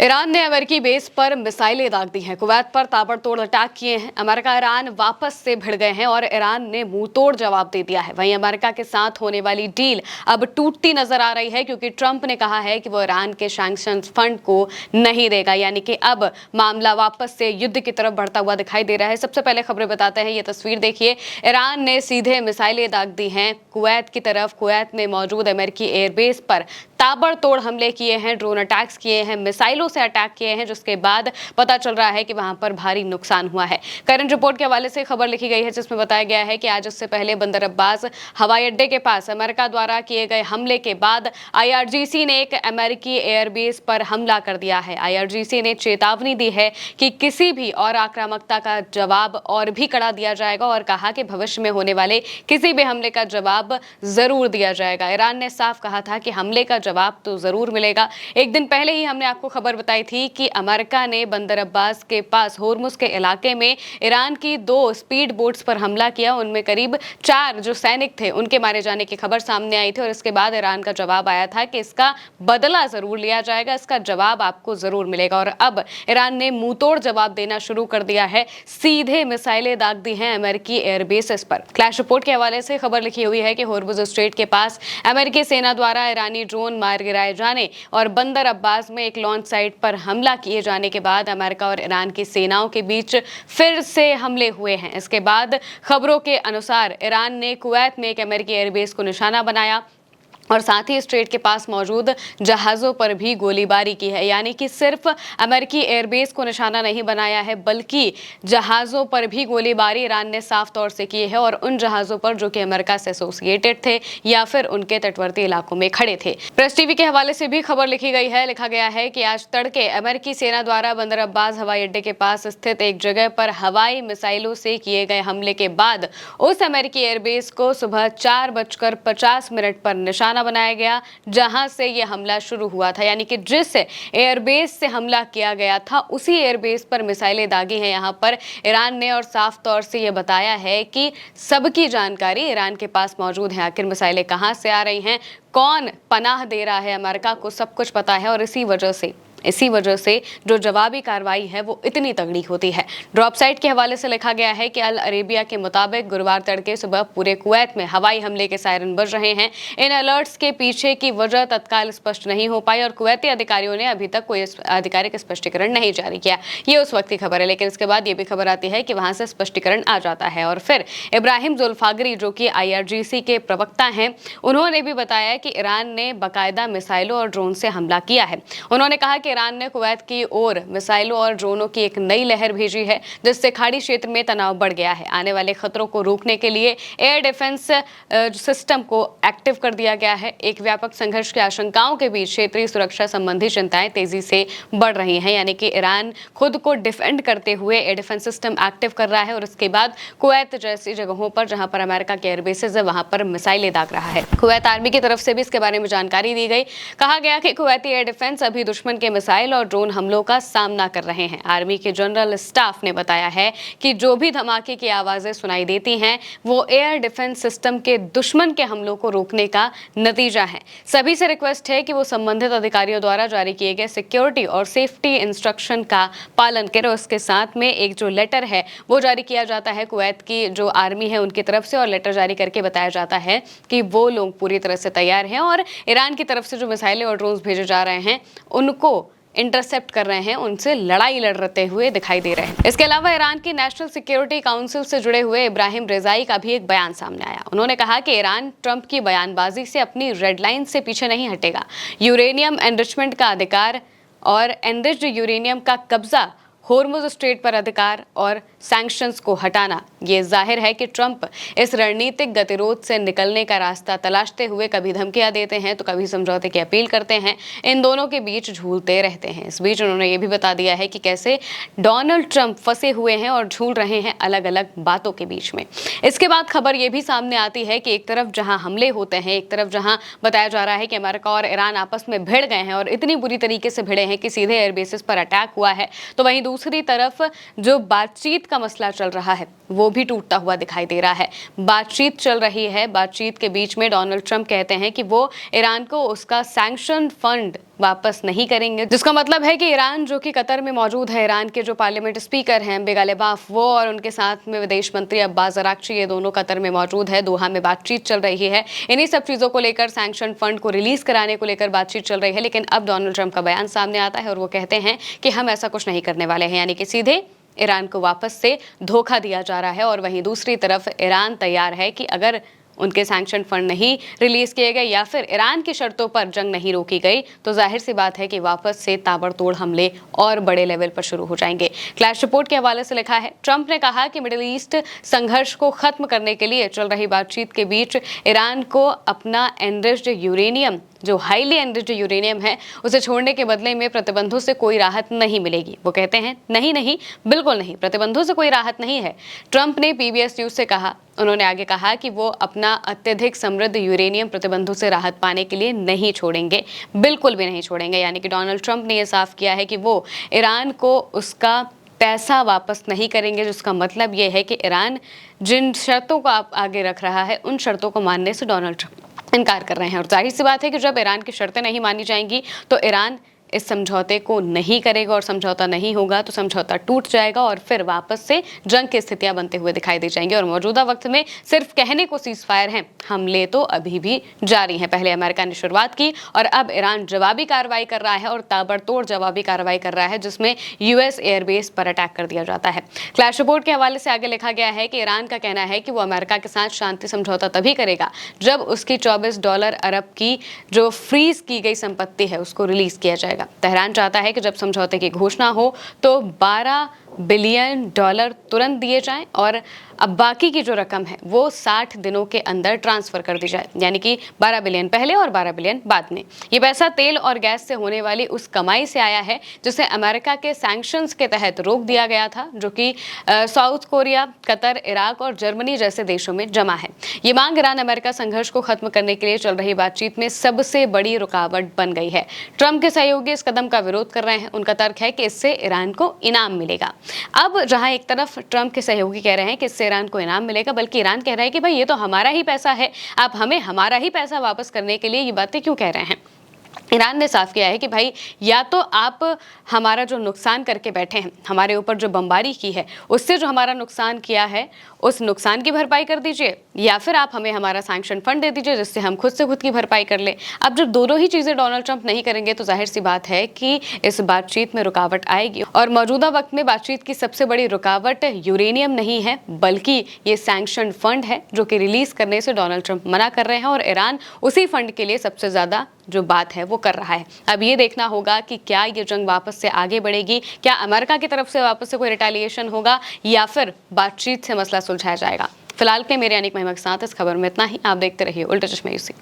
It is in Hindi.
ईरान ने अमेरिकी बेस पर मिसाइलें दाग दी हैं। कुवैत पर ताबड़तोड़ अटैक किए हैं। अमेरिका ईरान वापस से भिड़ गए हैं और ईरान ने मुंहतोड़ जवाब दे दिया है। वहीं अमेरिका के साथ होने वाली डील अब टूटती नजर आ रही है, क्योंकि ट्रंप ने कहा है कि वो ईरान के सैंक्शंस फंड को नहीं देगा। यानी कि अब मामला वापस से युद्ध की तरफ बढ़ता हुआ दिखाई दे रहा है। सबसे पहले खबरें बताते हैं। ये तस्वीर देखिए, ईरान ने सीधे मिसाइलें दाग दी हैं कुवैत की तरफ। कुवैत में मौजूद अमेरिकी एयरबेस पर ताबड़तोड़ हमले किए हैं, ड्रोन अटैक्स किए हैं, मिसाइलों से अटैक किए हैं, जिसके बाद पता चल रहा है कि वहां पर भारी नुकसान हुआ है। करंट रिपोर्ट के हवाले से खबर लिखी गई है, जिसमें बताया गया है कि आज इससे पहले बंदर अब्बास हवाई अड्डे के पास अमेरिका द्वारा किए गए हमले के बाद आईआरजीसी ने एक अमेरिकी एयरबेस पर हमला कर दिया है। आईआरजीसी ने चेतावनी दी है कि किसी भी और आक्रामकता का जवाब और भी कड़ा दिया जाएगा और कहा कि भविष्य में होने वाले किसी भी हमले का जवाब जरूर दिया जाएगा। ईरान ने साफ कहा था कि हमले का जवाब तो जरूर मिलेगा। एक दिन पहले ही हमने आपको खबर बताई थी कि अमेरिका ने बंदर अब्बास के पास होर्मुज के इलाके में ईरान की 2 स्पीड बोट्स पर हमला किया। उनमें करीब 4 जो सैनिक थे उनके मारे जाने की खबर सामने आई थी और इसके बाद ईरान का जवाब आया था कि इसका बदला जरूर लिया जाएगा, इसका जवाब आपको जरूर मिलेगा। और अब ईरान ने मुंहतोड़ जवाब देना शुरू कर दिया है। सीधे मिसाइलें दाग दी हैं अमेरिकी एयरबेसेस पर। क्लैश रिपोर्ट के हवाले से खबर लिखी हुई है कि होर्मुज स्ट्रेट के पास अमेरिकी सेना द्वारा ईरानी ड्रोन मार गिराए जाने और बंदर अब्बास में एक लॉन्च साइट पर हमला किए जाने के बाद अमेरिका और ईरान की सेनाओं के बीच फिर से हमले हुए हैं। इसके बाद खबरों के अनुसार ईरान ने कुवैत में एक अमेरिकी एयरबेस को निशाना बनाया और साथ ही स्ट्रेट के पास मौजूद जहाजों पर भी गोलीबारी की है। यानी कि सिर्फ अमेरिकी एयरबेस को निशाना नहीं बनाया है, बल्कि जहाजों पर भी गोलीबारी ईरान ने साफ तौर से की है और उन जहाजों पर जो कि अमेरिका से एसोसिएटेड थे या फिर उनके तटवर्ती इलाकों में खड़े थे। प्रेस टीवी के हवाले से भी खबर लिखी गई है। लिखा गया है कि आज तड़के अमेरिकी सेना द्वारा बंदर अब्बास हवाई अड्डे के पास स्थित एक जगह पर हवाई मिसाइलों से किए गए हमले के बाद उस अमेरिकी एयरबेस को सुबह 4:50 पर निशाना बनाया गया, जहां से यह हमला शुरू हुआ था। यानी कि जिस एयरबेस से हमला किया गया था उसी एयरबेस पर मिसाइलें दागी हैं यहां पर ईरान ने। और साफ तौर से यह बताया है कि सबकी जानकारी ईरान के पास मौजूद है। आखिर मिसाइलें कहां से आ रही हैं, कौन पनाह दे रहा है, अमेरिका को सब कुछ पता है और इसी वजह से जो जवाबी कार्रवाई है वो इतनी तगड़ी होती है। ड्रॉप साइट के हवाले से लिखा गया है कि अल अरेबिया के मुताबिक गुरुवार तड़के सुबह पूरे कुवैत में हवाई हमले के सायरन बज रहे हैं। इन अलर्ट्स के पीछे की वजह तत्काल स्पष्ट नहीं हो पाई और कुवैती अधिकारियों ने अभी तक कोई आधिकारिक स्पष्टीकरण नहीं जारी किया। ये उस वक्त की खबर है, लेकिन इसके बाद ये भी खबर आती है कि वहां से स्पष्टीकरण आ जाता है। और फिर इब्राहिम जुल्फागरी, जो कि आईआरजीसी के प्रवक्ता हैं, उन्होंने भी बताया कि ईरान ने बाकायदा मिसाइलों और ड्रोन से हमला किया है। उन्होंने कहा कि ईरान ने कुवैत की ओर मिसाइलों और ड्रोनों की एक नई लहर भेजी है, जिससे खाड़ी क्षेत्र में तनाव बढ़ गया है। आने वाले खतरों को रोकने के लिए एयर डिफेंस सिस्टम को एक्टिव कर दिया गया है। एक व्यापक संघर्ष की आशंकाओं के बीच क्षेत्रीय सुरक्षा संबंधी चिंताएं तेजी से बढ़ रही हैं। यानी कि ईरान खुद को डिफेंड करते हुए एयर डिफेंस सिस्टम एक्टिव कर रहा है और उसके बाद कुवैत जैसी जगहों पर जहां पर अमेरिका के एयरबेसेस है वहां पर मिसाइलें दाग रहा है। कुवैत आर्मी की तरफ से भी इसके बारे में जानकारी दी गई। कहा गया कि कुवैती एयर डिफेंस अभी दुश्मन के मिसाइल और ड्रोन हमलों का सामना कर रहे हैं। आर्मी के जनरल स्टाफ ने बताया है कि जो भी धमाके की आवाजें सुनाई देती हैं वो एयर डिफेंस सिस्टम के दुश्मन के हमलों को रोकने का नतीजा है। सभी से रिक्वेस्ट है कि वो संबंधित अधिकारियों द्वारा जारी किए गए सिक्योरिटी और सेफ्टी इंस्ट्रक्शन का पालन करें। उसके साथ में एक जो लेटर है वो जारी किया जाता है कुवैत की जो आर्मी है उनकी तरफ से, और लेटर जारी करके बताया जाता है कि वो लोग पूरी तरह से तैयार हैं और ईरान की तरफ से जो मिसाइलें और ड्रोन्स भेजे जा रहे हैं उनको इंटरसेप्ट कर रहे हैं, उनसे लड़ाई लड़ते हुए दिखाई दे रहे हैं। इसके अलावा ईरान की नेशनल सिक्योरिटी काउंसिल से जुड़े हुए इब्राहिम रेजाई का भी एक बयान सामने आया। उन्होंने कहा कि ईरान ट्रंप की बयानबाजी से अपनी रेड लाइन से पीछे नहीं हटेगा। यूरेनियम एनरिचमेंट का अधिकार और एनरिच्ड यूरेनियम का कब्जा, होर्मुज स्ट्रेट पर अधिकार और सैंक्शंस को हटाना, ये जाहिर है कि ट्रंप इस रणनीतिक गतिरोध से निकलने का रास्ता तलाशते हुए कभी धमकियां देते हैं तो कभी समझौते की अपील करते हैं। इन दोनों के बीच झूलते रहते हैं। इस बीच उन्होंने ये भी बता दिया है कि कैसे डोनाल्ड ट्रंप फंसे हुए हैं और झूल रहे हैं अलग अलग बातों के बीच में। इसके बाद खबर ये भी सामने आती है कि एक तरफ जहां हमले होते हैं, एक तरफ जहां बताया जा रहा है कि अमेरिका और ईरान आपस में भिड़ गए हैं और इतनी बुरी तरीके से भिड़े हैं कि सीधे एयरबेसेस पर अटैक हुआ है, तो वहीं दूसरी तरफ जो बातचीत का मसला चल रहा है वो भी टूटता हुआ दिखाई दे रहा है। बातचीत चल रही है, बातचीत के बीच में डोनाल्ड ट्रंप कहते हैं कि वो ईरान को उसका सैंक्शन फंड वापस नहीं करेंगे, जिसका मतलब है कि ईरान जो कि कतर में मौजूद है, ईरान के जो पार्लियामेंट स्पीकर हैं बेगालेबाफ वो और उनके साथ में विदेश मंत्री अब्बास अराक्ची, ये दोनों कतर में मौजूद है। दोहा में बातचीत चल रही है, इन्हीं सब चीजों को लेकर, सैंक्शन फंड को रिलीज कराने को लेकर बातचीत चल रही है। लेकिन अब डोनाल्ड ट्रंप का बयान सामने आता है और वो कहते हैं कि हम ऐसा कुछ नहीं करने वाले हैं, यानी कि सीधे ईरान को वापस से धोखा दिया जा रहा है। और वहीं दूसरी तरफ ईरान तैयार है कि अगर उनके सैंक्शन फंड नहीं रिलीज किए गए या फिर ईरान की शर्तों पर जंग नहीं रोकी गई तो जाहिर सी बात है कि वापस से ताबड़तोड़ हमले और बड़े लेवल पर शुरू हो जाएंगे। क्लैश रिपोर्ट के हवाले से लिखा है, ट्रंप ने कहा कि मिडिल ईस्ट संघर्ष को खत्म करने के लिए चल रही बातचीत के बीच ईरान को अपना एनरिच्ड यूरेनियम, जो हाईली एनरिच्ड यूरेनियम है, उसे छोड़ने के बदले में प्रतिबंधों से कोई राहत नहीं मिलेगी। वो कहते हैं नहीं, बिल्कुल नहीं, प्रतिबंधों से कोई राहत नहीं है। ट्रंप ने पीबीएस न्यूज से कहा, उन्होंने आगे कहा कि वो अपना अत्यधिक समृद्ध यूरेनियम प्रतिबंधों से राहत पाने के लिए नहीं छोड़ेंगे, बिल्कुल भी नहीं छोड़ेंगे। यानी कि डोनाल्ड ट्रंप ने यह साफ किया है कि वो ईरान को उसका पैसा वापस नहीं करेंगे, जिसका मतलब ये है कि ईरान जिन शर्तों को आगे रख रहा है उन शर्तों को मानने से डोनाल्ड ट्रंप इनकार कर रहे हैं। और जाहिर सी बात है कि जब ईरान की शर्तें नहीं मानी जाएंगी तो ईरान इस समझौते को नहीं करेगा और समझौता नहीं होगा तो समझौता टूट जाएगा और फिर वापस से जंग की स्थितियां बनते हुए दिखाई दे जाएंगी। और मौजूदा वक्त में सिर्फ कहने को सीज फायर है, हमले तो अभी भी जारी हैं। पहले अमेरिका ने शुरुआत की और अब ईरान जवाबी कार्रवाई कर रहा है और ताबड़तोड़ जवाबी कार्रवाई कर रहा है, जिसमें यूएस एयरबेस पर अटैक कर दिया जाता है। क्लैश रिपोर्ट के हवाले से आगे लिखा गया है कि ईरान का कहना है कि वो अमेरिका के साथ शांति समझौता तभी करेगा जब उसकी $24 अरब की जो फ्रीज की गई संपत्ति है उसको रिलीज किया जाएगा। तेहरान चाहता है कि जब समझौते की घोषणा हो तो $12 बिलियन तुरंत दिए जाएं और अब बाकी की जो रकम है वो 60 दिनों के अंदर ट्रांसफर कर दी जाए, यानी कि 12 बिलियन पहले और 12 बिलियन बाद में। ये पैसा तेल और गैस से होने वाली उस कमाई से आया है जिसे अमेरिका के सैंक्शंस के तहत रोक दिया गया था, जो कि साउथ कोरिया, कतर, इराक और जर्मनी जैसे देशों में जमा है। ये मांग ईरान अमेरिका संघर्ष को खत्म करने के लिए चल रही बातचीत में सबसे बड़ी रुकावट बन गई है। ट्रंप के सहयोगी इस कदम का विरोध कर रहे हैं। उनका तर्क है कि इससे ईरान को इनाम मिलेगा। अब जहां एक तरफ ट्रंप के सहयोगी कह रहे हैं कि इससे ईरान को इनाम मिलेगा, बल्कि ईरान कह रहा है कि भाई ये तो हमारा ही पैसा है, आप हमें हमारा ही पैसा वापस करने के लिए ये बातें क्यों कह रहे हैं। ईरान ने साफ किया है कि भाई या तो आप हमारा जो नुकसान करके बैठे हैं, हमारे ऊपर जो बमबारी की है, उससे जो हमारा नुकसान किया है उस नुकसान की भरपाई कर दीजिए, या फिर आप हमें हमारा सैंक्शन फंड दे दीजिए जिससे हम खुद से खुद की भरपाई कर लें। अब जब दोनों ही चीज़ें डोनाल्ड ट्रंप नहीं करेंगे तो जाहिर सी बात है कि इस बातचीत में रुकावट आएगी। और मौजूदा वक्त में बातचीत की सबसे बड़ी रुकावट यूरेनियम नहीं है बल्कि ये सैंक्शन फंड है, जो कि रिलीज करने से डोनाल्ड ट्रंप मना कर रहे हैं और ईरान उसी फंड के लिए सबसे ज़्यादा जो बात है वो कर रहा है। अब ये देखना होगा कि क्या ये जंग वापस से आगे बढ़ेगी, क्या अमेरिका की तरफ से वापस से कोई रिटेलिएशन होगा या फिर बातचीत से मसला सुलझाया जाएगा। फिलहाल के मेरे अनिक महिमा के साथ इस खबर में इतना ही। आप देखते रहिए उल्टा चश्मा यूसी।